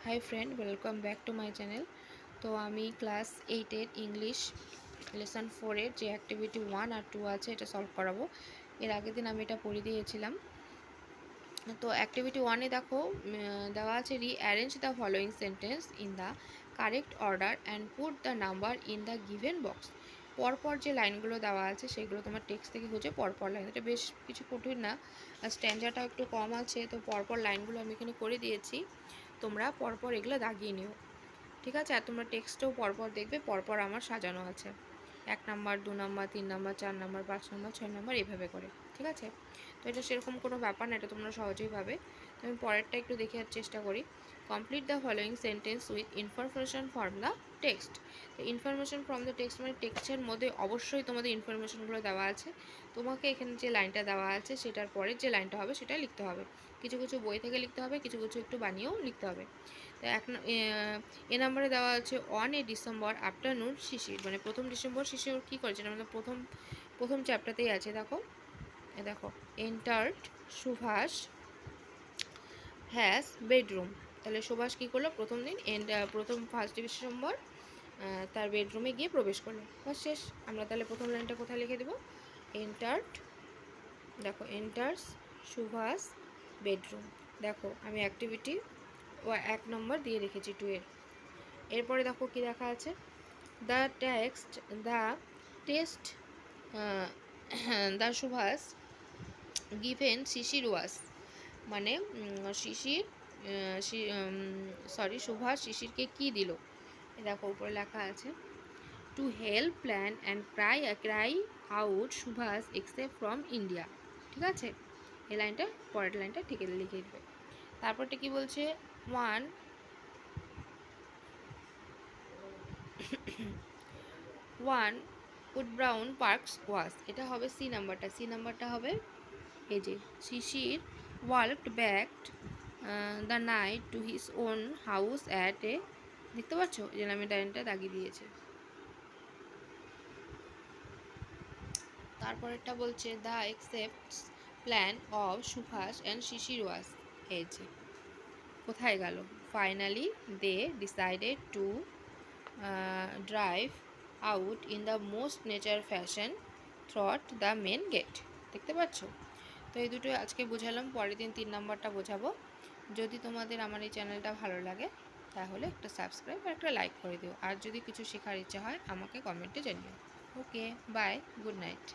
Hi friend, welcome back to my channel. তো আমি class 8-এর English lesson 4-এর যে activity 1 আর 2 আছে এটা সলভ করাবো। এর আগের দিন আমি এটা পড়ে দিয়েছিলাম। তো অ্যাক্টিভিটি 1-এ দেখো দেওয়া আছে rearrange the following sentence in the correct order and put the number in the given box. পরপর যে লাইনগুলো দেওয়া আছে সেগুলো তোমার টেক্সট থেকে খুঁজে পরপর লাইন, এটা বেশ কিছু কঠিন না, স্ট্যান্ডার্ডটাও একটু কম আছে। তো পরপর লাইনগুলো আমি এখানে করে দিয়েছি, তোমরা পরপর এগুলো দাগিয়ে নিও, ঠিক আছে? আর তোমরা টেক্সটও পরপর দেখবে, পরপর আমার সাজানো আছে 1 number, 2 number, 3 number, 4 number, 5 number, 6 number এভাবে করে, ঠিক আছে? তো এটা সেরকম কোনো ব্যাপার না, এটা তোমরা সহজেই পাবে। তো আমি পরেরটা একটু দেখে চেষ্টা করি। Complete the following sentence with information from the text. তো ইনফরমেশন ফ্রম দ্য টেক্সট মানে টেক্সটের মধ্যে অবশ্যই তোমাদের ইনফরমেশনগুলো দেওয়া আছে। তোমাকে এখানে যে লাইনটা দেওয়া আছে সেটার পরে যে লাইনটা হবে সেটা লিখতে হবে। কিছু কিছু বই থেকে লিখতে হবে, কিছু কিছু একটু বানিয়েও লিখতে হবে। তো এ নাম্বারে দেওয়া আছে অন এ ডিসেম্বর আফটারনুন শিশির, মানে 1 ডিসেম্বর শিশির কী করেছে, আমাদের প্রথম চ্যাপ্টারতেই আছে। দেখো এন্টার্ড সুভাষ হ্যাজ বেডরুম। তাহলে সুভাষ কী করলো প্রথম দিন, প্রথম 1 ডিসেম্বর তার বেডরুমে গিয়ে প্রবেশ করলো, বাস শেষ। আমরা তাহলে প্রথম লাইনটা কোথায় লিখে দেবো? এন্টার্ড, দেখো এন্টার্স সুভাষ বেডরুম। দেখো আমি অ্যাক্টিভিটি 1 নম্বর দিয়ে রেখেছি 2-এর। এরপরে দেখো কি দেখা আছে, the test the Subhash given Shishir was, মানে সুভাষ শিশিরকে কি দিল। দেখো উপরে লেখা আছে to help plan and cry out Subhash except from India, ঠিক আছে? এই লাইনটা পরের লাইনটা ঠিক লিখে দেবে। তারপরটা কি বলছে, 1 উড ব্রাউন পার্কস ওয়াস, এটা হবে সি নাম্বারটা হবে এই যে Shishir worked back the night to his own house at a, দেখতে পাচ্ছ যে আমি লাইনটা দাগিয়ে দিয়েছি। তারপরেরটা বলছে the accepts plan of Subhash and Shishir was, এই যে কোথায় গেল, finally they decided to drive out in the most nature fashion through the main gate, দেখতে পাচ্ছ? তো এই দুটো আজকে বোঝালাম, পরের দিন 3 নম্বরটা বোঝাবো। যদি তোমাদের আমার এই চ্যানেলটা ভালো লাগে তাহলে একটা সাবস্ক্রাইব আর একটা লাইক করে দিও, আর যদি কিছু শেখার ইচ্ছা হয় আমাকে কমেন্টে জানিও। ওকে, বাই, গুড নাইট।